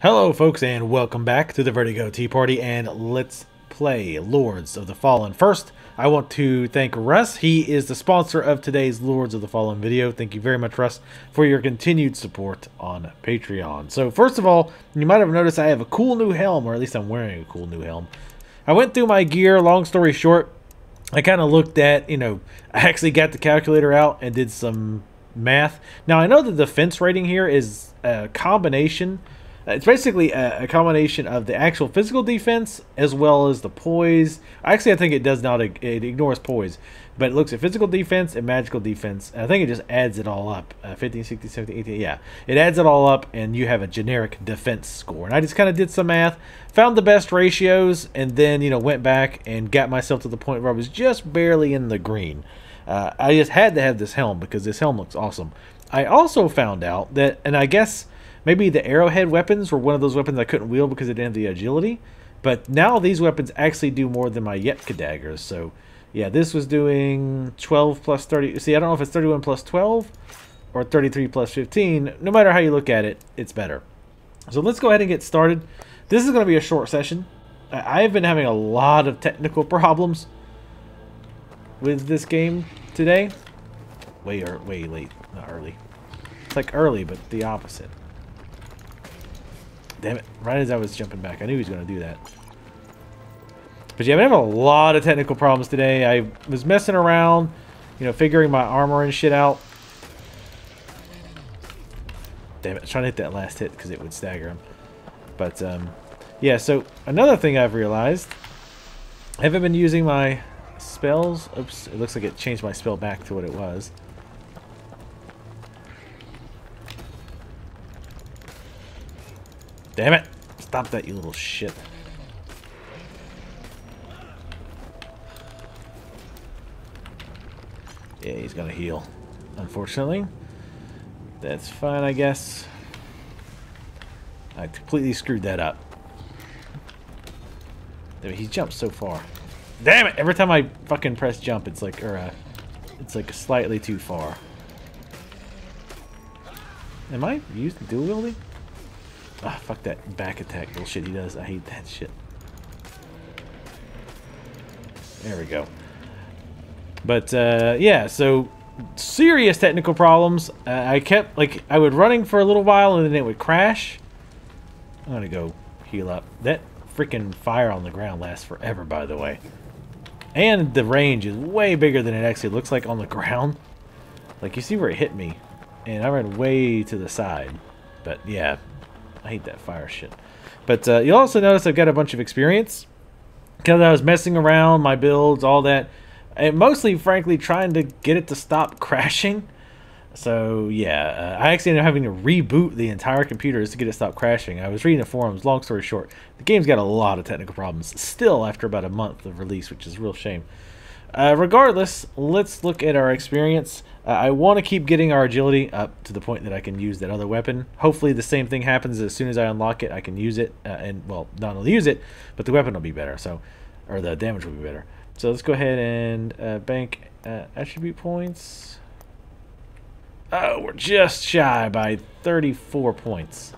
Hello folks and welcome back to the Vertigo Tea Party, and let's play Lords of the Fallen. First, I want to thank Russ. He is the sponsor of today's Lords of the Fallen video. Thank you very much, Russ, for your continued support on Patreon. So first of all, you might have noticed I have a cool new helm, or at least I'm wearing a cool new helm. I went through my gear. Long story short, I kind of looked at, I actually got the calculator out and did some math. Now I know the defense rating here is a combination. It's basically a combination of the actual physical defense as well as the poise. Actually, I think it does not. It ignores poise. But it looks at physical defense and magical defense. And I think it just adds it all up. 15, 16, 17, 18. Yeah. It adds it all up and you have a generic defense score. And I just kind of did some math. Found the best ratios. And then, went back and got myself to the point where I was just barely in the green. I just had to have this helm because this helm looks awesome. I also found out that, and I guess maybe the arrowhead weapons were one of those weapons I couldn't wield because it didn't have the agility. But now these weapons actually do more than my Yetka daggers. So, yeah, this was doing 12 plus 30. See, I don't know if it's 31 plus 12 or 33 plus 15. No matter how you look at it, it's better. So let's go ahead and get started. This is going to be a short session. I've been having a lot of technical problems with this game today. Way late, not early. It's like early, but the opposite. Damn it, right as I was jumping back. I knew he was going to do that. But yeah, I'm having a lot of technical problems today. I was messing around, figuring my armor and shit out. Damn it, I was trying to hit that last hit because it would stagger him. But, yeah, so another thing I've realized, I haven't been using my spells. Oops, it looks like it changed my spell back to what it was. Damn it! Stop that, you little shit. Yeah, he's gonna heal. Unfortunately. That's fine, I guess. I completely screwed that up. He jumped so far. Damn it! Every time I fucking press jump, it's like, it's like slightly too far. Am I using dual wielding? Ah, fuck that back attack bullshit he does. I hate that shit. There we go. But, yeah, so serious technical problems. I kept, I would running for a little while and then it would crash. I'm gonna go heal up. That freaking fire on the ground lasts forever, by the way. And the range is way bigger than it actually looks like on the ground. Like, you see where it hit me. And I ran way to the side. But, yeah. I hate that fire shit. But you'll also notice I've got a bunch of experience. Because I was messing around, my builds, all that. And mostly, frankly, trying to get it to stop crashing. So, yeah. I actually ended up having to reboot the entire computer just to get it to stop crashing. I was reading the forums. Long story short, the game's got a lot of technical problems. Still, after about a month of release, which is a real shame. Regardless, let's look at our experience. I want to keep getting our agility up to the point that I can use that other weapon. Hopefully the same thing happens as soon as I unlock it. I can use it, and, well, not only use it, but the weapon will be better, so, or the damage will be better. So let's go ahead and bank attribute points. Oh, we're just shy by 34 points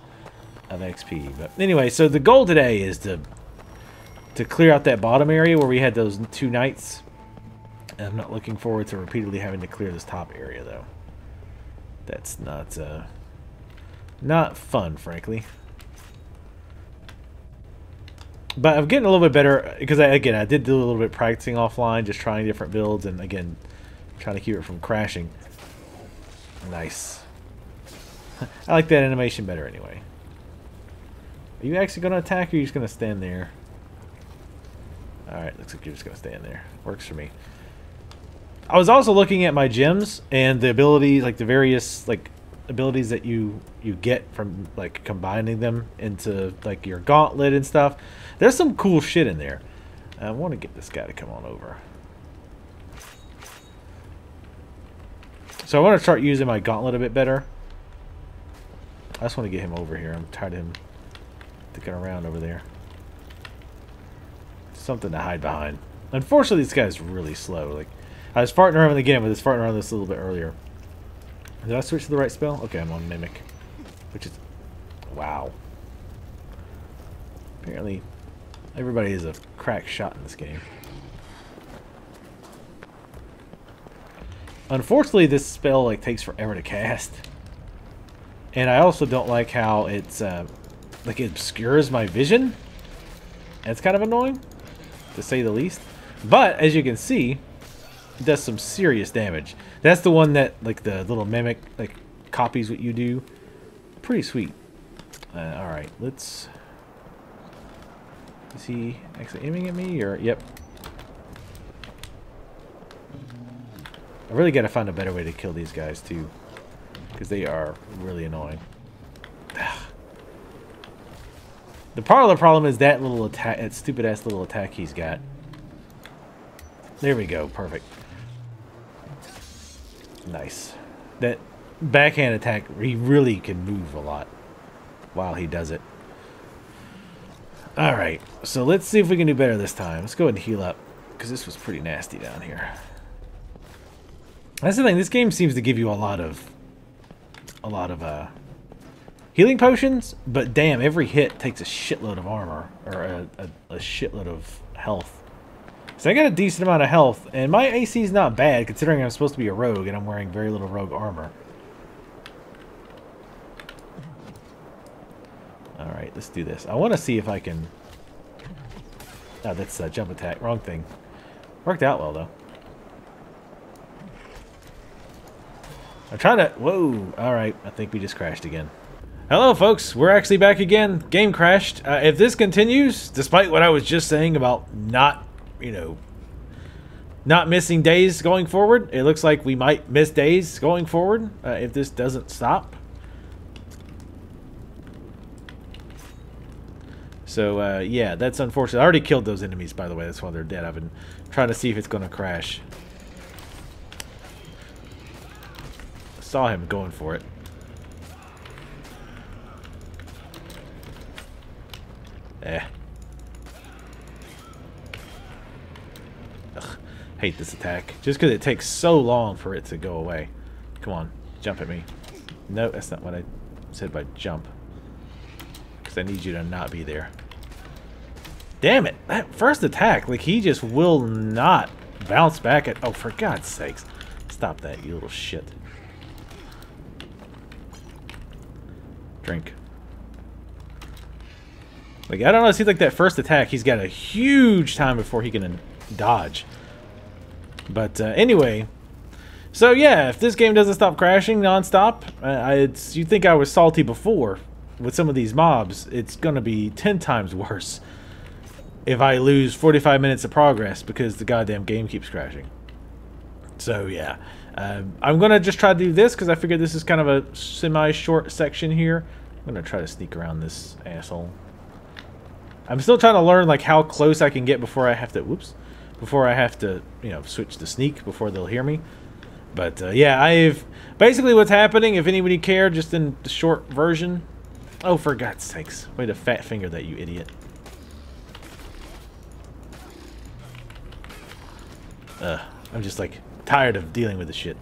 of XP. But anyway, so the goal today is to clear out that bottom area where we had those two knights. I'm not looking forward to repeatedly having to clear this top area, though. That's not fun, frankly. But I'm getting a little bit better because, I did do a little bit practicing offline, just trying different builds, and again, trying to keep it from crashing. Nice. I like that animation better anyway. Are you actually going to attack, or are you just going to stand there? Alright, looks like you're just going to stand there. Works for me. I was also looking at my gems and the abilities, like the various abilities that you get from combining them into your gauntlet and stuff. There's some cool shit in there. I want to get this guy to come on over. So I want to start using my gauntlet a bit better. I just want to get him over here. I'm tired of him sticking around over there. Something to hide behind. Unfortunately, this guy's really slow. I was farting around again, but I was farting around this a little bit earlier. Did I switch to the right spell? Okay, I'm on Mimic. Which is... Wow. Apparently, everybody is a crack shot in this game. Unfortunately, this spell like takes forever to cast. And I also don't like how it's like it obscures my vision. That's kind of annoying, to say the least. But as you can see, it does some serious damage. That's the one that like the little mimic like copies what you do. Pretty sweet. All right, let's. Is he actually aiming at me or yep? I really got to find a better way to kill these guys too, because they are really annoying. The part of the problem is that little attack, that stupid ass little attack he's got. There we go, perfect. Nice. That backhand attack, he really can move a lot while he does it. Alright, so let's see if we can do better this time. Let's go ahead and heal up, because this was pretty nasty down here. That's the thing, this game seems to give you a lot of healing potions, but damn, every hit takes a shitload of armor, or a shitload of health. So I got a decent amount of health, and my AC is not bad, considering I'm supposed to be a rogue, and I'm wearing very little rogue armor. Alright, let's do this. I want to see if I can... Oh, that's a jump attack. Wrong thing. Worked out well, though. I'm trying to... Whoa! Alright, I think we just crashed again. Hello, folks. We're actually back again. Game crashed. If this continues, despite what I was just saying about not, you know, not missing days going forward, it looks like we might miss days going forward if this doesn't stop. So, yeah, that's unfortunate. I already killed those enemies, by the way. That's why they're dead. I've been trying to see if it's going to crash. I saw him going for it. Ugh, hate this attack. Just because it takes so long for it to go away. Come on, jump at me. No, that's not what I said by jump. Because I need you to not be there. Damn it! That first attack, like he just will not bounce back at... Oh, for God's sakes. Stop that, you little shit. Drink. Like, I don't know, it seems like that first attack, he's got a huge time before he can dodge. But anyway, so yeah, if this game doesn't stop crashing non-stop, you'd think I was salty before with some of these mobs. It's going to be 10 times worse if I lose 45 minutes of progress because the goddamn game keeps crashing. So yeah, I'm going to just try to do this because I figured this is kind of a semi-short section here. I'm going to try to sneak around this asshole. I'm still trying to learn like how close I can get before I have to, whoops, before I have to, you know, switch to sneak before they'll hear me. But yeah, I've basically what's happening, if anybody cared, just in the short version. Oh, for God's sakes. Way to fat finger that, you idiot. I'm just like tired of dealing with this shit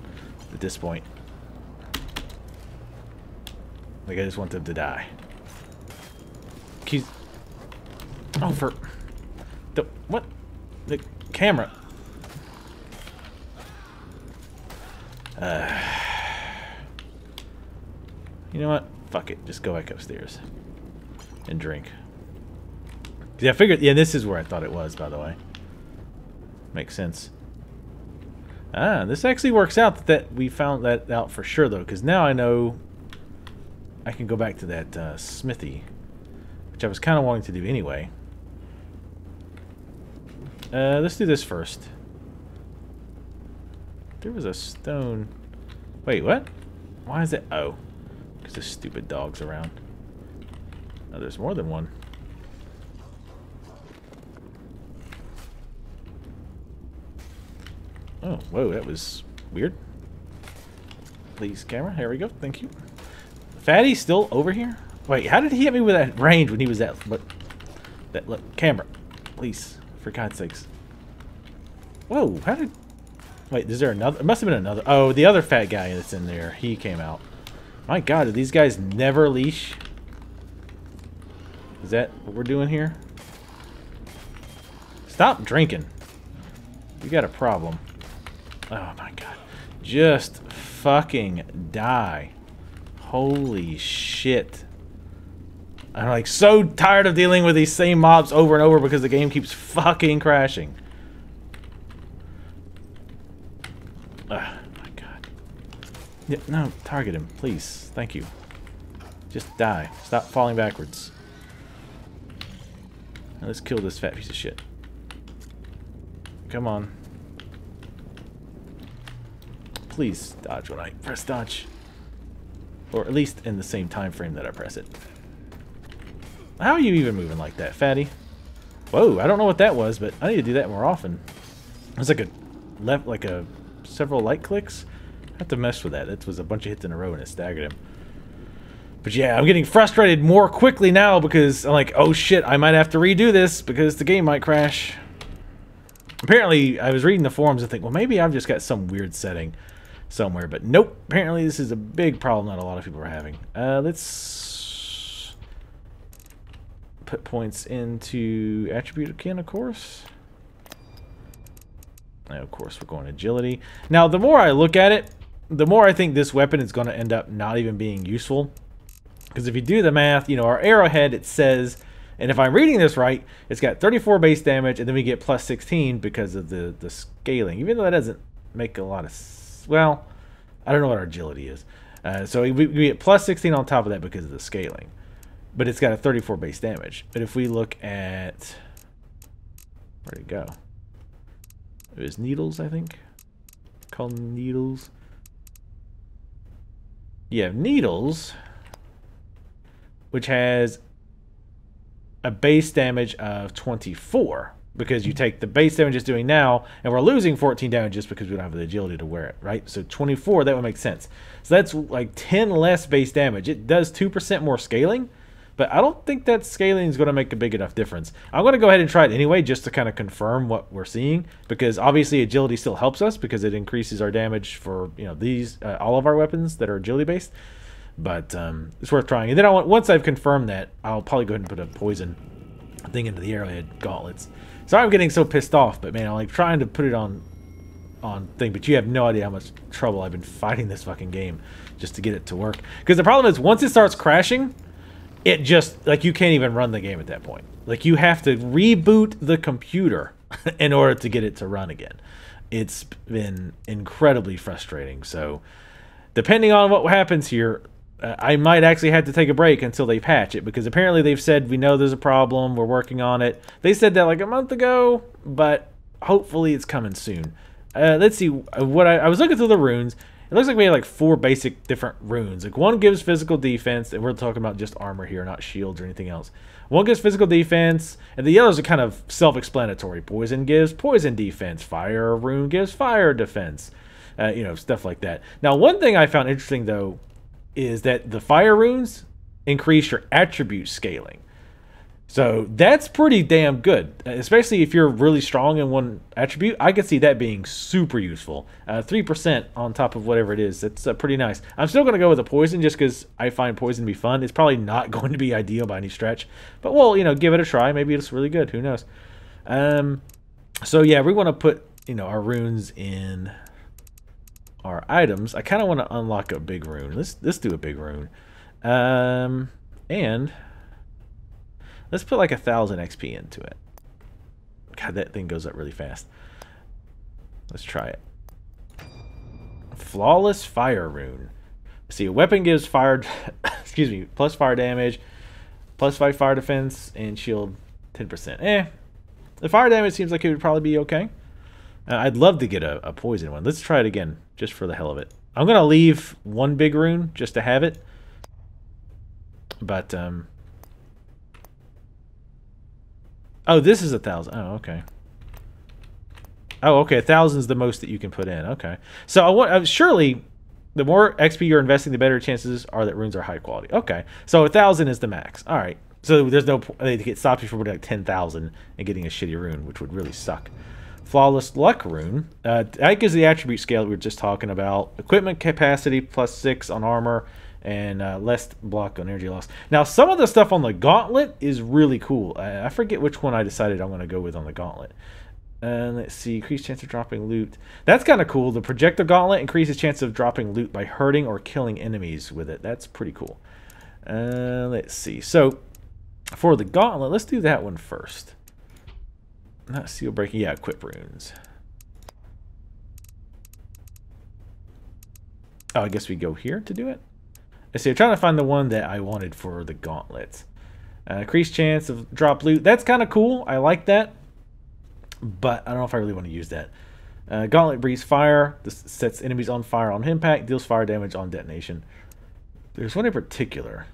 at this point. Like I just want them to die. He's... Oh, for... The... What? The camera. You know what? Fuck it. Just go back upstairs. And drink. Yeah, I figured... Yeah, this is where I thought it was, by the way. Makes sense. Ah, this actually works out that we found that out for sure, though. Because now I know I can go back to that smithy. Which I was kind of wanting to do anyway. Let's do this first. There was a stone... Wait, what? Why is it... Oh. Because there's stupid dogs around. Oh, there's more than one. Oh, whoa, that was weird. Please, camera. Here we go. Thank you. Fatty's still over here? Wait, how did he hit me with that range when he was at... What? That... Look, camera. Please. For God's sakes. Whoa, how did... Wait, is there another... It must have been another... Oh, the other fat guy that's in there. He came out. My God, do these guys never leash? Is that what we're doing here? Stop drinking. You got a problem. Oh my god. Just fucking die. Holy shit. I'm like so tired of dealing with these same mobs over and over because the game keeps fucking crashing. Oh my god. Yeah, no, target him, please. Thank you. Just die. Stop falling backwards. Now let's kill this fat piece of shit. Come on. Please dodge when I press dodge. Or at least in the same time frame that I press it. How are you even moving like that, fatty? Whoa, I don't know what that was, but I need to do that more often. It's like a several light clicks. I have to mess with that. That was a bunch of hits in a row and it staggered him. But yeah, I'm getting frustrated more quickly now because I'm like, oh shit, I might have to redo this because the game might crash. Apparently, I was reading the forums and think, well, maybe I've just got some weird setting somewhere. But nope, apparently this is a big problem that a lot of people are having. Let's put points into attribute again, of course. And of course, we're going agility. Now, the more I look at it, the more I think this weapon is going to end up not even being useful. Because if you do the math, you know, our arrowhead, it says, and if I'm reading this right, it's got 34 base damage, and then we get plus 16 because of the scaling. Even though that doesn't make a lot of... Well, I don't know what our agility is. So we get plus 16 on top of that because of the scaling. But it's got a 34 base damage. But if we look at... Where'd it go? It was needles, I think. Called them needles. Yeah, needles, which has a base damage of 24 because you take the base damage it's doing now, and we're losing 14 damage just because we don't have the agility to wear it, right? So 24, that would make sense. So that's like 10 less base damage. It does 2% more scaling, but I don't think that scaling is going to make a big enough difference. I'm going to go ahead and try it anyway just to kind of confirm what we're seeing, because obviously agility still helps us because it increases our damage for, you know, these all of our weapons that are agility based. But it's worth trying. And then once I've confirmed that, I'll probably go ahead and put a poison thing into the arrowhead gauntlets. Sorry I'm getting so pissed off, but man, I'm like trying to put it on thing, but you have no idea how much trouble I've been fighting this fucking game just to get it to work. Because the problem is, once it starts crashing, it just, like, you can't even run the game at that point. Like, you have to reboot the computer in order to get it to run again. It's been incredibly frustrating. So, depending on what happens here, I might actually have to take a break until they patch it, because apparently they've said, we know there's a problem, we're working on it. They said that like a month ago, but hopefully it's coming soon. Let's see, what I was looking through the runes. It looks like we have like 4 basic different runes. Like, one gives physical defense, and we're talking about just armor here, not shields or anything else. One gives physical defense, and the others are kind of self-explanatory. Poison gives poison defense. Fire rune gives fire defense. You know, stuff like that. Now, one thing I found interesting, though, is that the fire runes increase your attribute scaling. So that's pretty damn good, especially if you're really strong in one attribute. I could see that being super useful. 3% on top of whatever it is. That's pretty nice. I'm still going to go with the poison just because I find poison to be fun. It's probably not going to be ideal by any stretch, but we'll, you know, give it a try. Maybe it's really good. Who knows? So yeah, we want to put, you know, our runes in our items. I kind of want to unlock a big rune. Let's do a big rune. And let's put like 1,000 XP into it. God, that thing goes up really fast. Let's try it. Flawless fire rune. See, a weapon gives fire excuse me, plus fire damage, plus 5 fire defense, and shield 10%. The fire damage seems like it would probably be okay. I'd love to get a poison one. Let's try it again, just for the hell of it. I'm going to leave one big rune just to have it. But, oh, this is 1,000. Oh, okay. Oh, okay. 1,000 is the most that you can put in. Okay. So, I want surely, the more XP you're investing, the better chances are that runes are high quality. Okay. So, 1,000 is the max. All right. So, there's no point to get stopped you from putting like 10,000 and getting a shitty rune, which would really suck. Flawless luck rune. That gives the attribute scale that we were just talking about. Equipment capacity plus 6 on armor, and less block on energy loss. Now, some of the stuff on the gauntlet is really cool. I forget which one I decided I'm going to go with on the gauntlet. Let's see, increased chance of dropping loot. That's kind of cool. The projectile gauntlet increases chance of dropping loot by hurting or killing enemies with it. That's pretty cool. Let's see. So, for the gauntlet, let's do that one first. Not seal breaking. Yeah, equip runes. Oh, I guess we go here to do it. Let's see, I'm trying to find the one that I wanted for the gauntlet. Increased chance of drop loot. That's kind of cool. I like that. But I don't know if I really want to use that. Gauntlet breathes fire. This sets enemies on fire on impact. Deals fire damage on detonation. There's one in particular.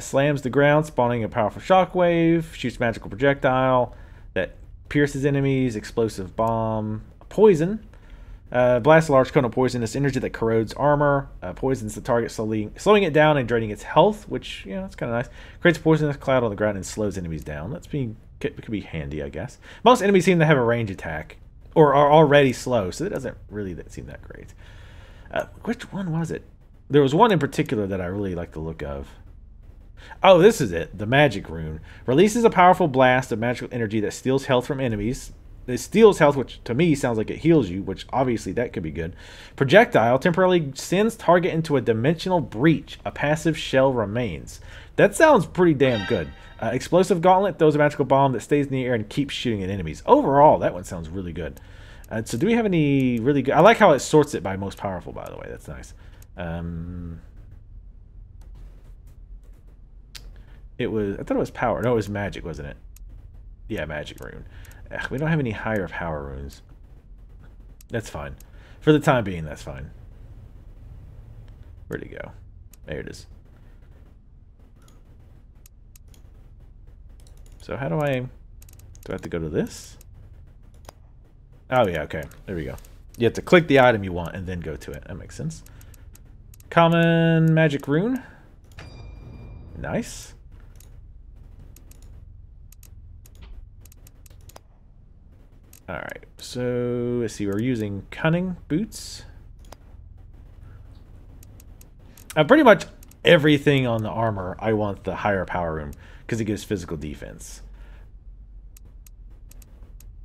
Slams the ground, spawning a powerful shockwave. Shoots magical projectile that pierces enemies. Explosive bomb. Poison. Blasts a large cone of poisonous energy that corrodes armor. Poisons the target, slowing it down and draining its health, which, you know, that's kind of nice. Creates a poisonous cloud on the ground and slows enemies down. Could be handy, I guess. Most enemies seem to have a range attack, or are already slow, so it doesn't really seem that great. Which one was it? There was one in particular that I really like the look of. Oh, this is it. The magic rune. Releases a powerful blast of magical energy that steals health from enemies. It steals health, which to me sounds like it heals you, which obviously that could be good. Projectile temporarily sends target into a dimensional breach. A passive shell remains. That sounds pretty damn good. Explosive gauntlet throws a magical bomb that stays in the air and keeps shooting at enemies. Overall, that one sounds really good. So do we have any really good... I like how it sorts it by most powerful, by the way. That's nice. I thought it was power. No, it was magic, wasn't it? Yeah, magic rune. We don't have any higher power runes. That's fine. For the time being, that's fine. Where'd it go? There it is. So how do I have to go to this? Oh yeah, okay. There we go. You have to click the item you want and then go to it. That makes sense. Common magic rune. Nice. Alright, so let's see, we're using cunning boots. Pretty much everything on the armor, I want the higher power room because it gives physical defense.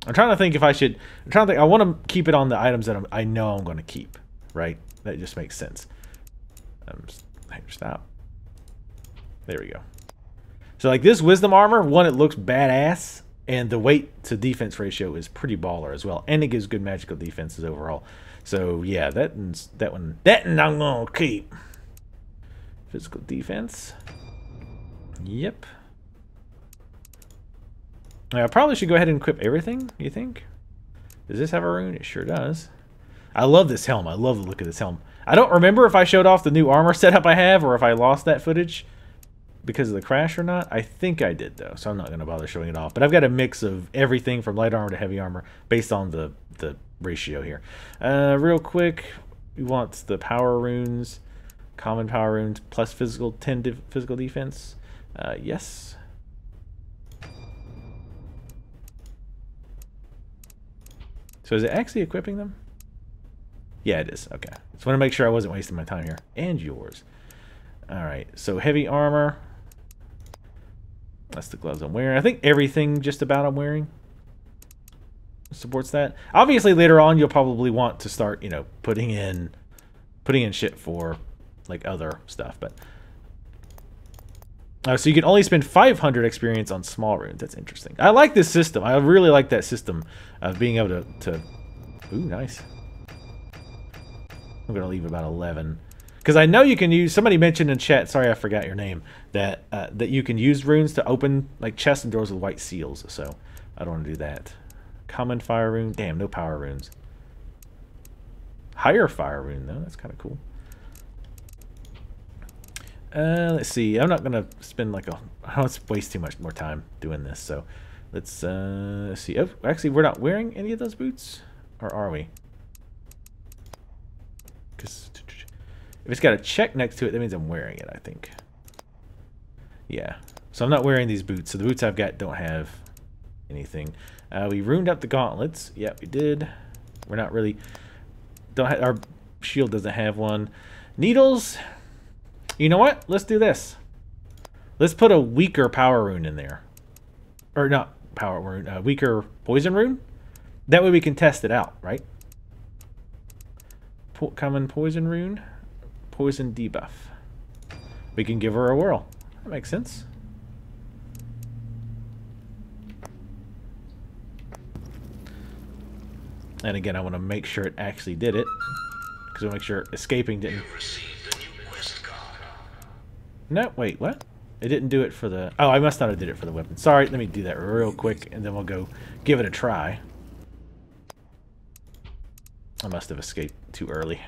I'm trying to think if I should... I want to keep it on the items that I know I'm going to keep, right? That just makes sense. Stop. There we go. So like this wisdom armor, one, it looks badass. And the weight to defense ratio is pretty baller as well. And it gives good magical defenses overall. So yeah, that one I'm gonna keep. Physical defense. Yep. I probably should go ahead and equip everything, you think? Does this have a rune? It sure does. I love this helm. I love the look of this helm. I don't remember if I showed off the new armor setup I have or if I lost that footage because of the crash or not. I think I did though, so I'm not going to bother showing it off. But I've got a mix of everything from light armor to heavy armor based on the ratio here. Real quick, we want the power runes, common power runes plus physical 10 physical defense. Yes. So is it actually equipping them? Yeah, it is. Okay. Just want to make sure I wasn't wasting my time here. And yours. Alright, so heavy armor. That's the gloves I'm wearing. I think everything just about I'm wearing supports that. Obviously, later on, you'll probably want to start, you know, putting in shit for like other stuff. But so you can only spend 500 experience on small runes. That's interesting. I like this system. I really like that system of being able to. Ooh, nice. I'm gonna leave about 11. Because I know you can use... Somebody mentioned in chat, sorry I forgot your name, that that you can use runes to open like chests and doors with white seals. So I don't want to do that. Common fire rune. Damn, no power runes. Higher fire rune, though. That's kind of cool. Let's see. I'm not going to spend like a... I don't want to waste too much more time doing this. So let's see. Oh, actually, we're not wearing any of those boots. Or are we? Because... if it's got a check next to it, that means I'm wearing it, I think. Yeah. So I'm not wearing these boots. So the boots I've got don't have anything. We runed up the gauntlets. Yep, we did. We're not really... don't have our shield doesn't have one. Needles. You know what? Let's do this. Let's put a weaker power rune in there. Or not power rune, weaker poison rune. That way we can test it out, right? Common poison rune. Poison debuff. We can give her a whirl. That makes sense. And again, I want to make sure it actually did it. Because I want to make sure escaping didn't... No, wait, what? It didn't do it for the... Oh, I must not have did it for the weapon. Sorry, let me do that real quick, and then we'll go give it a try. I must have escaped too early.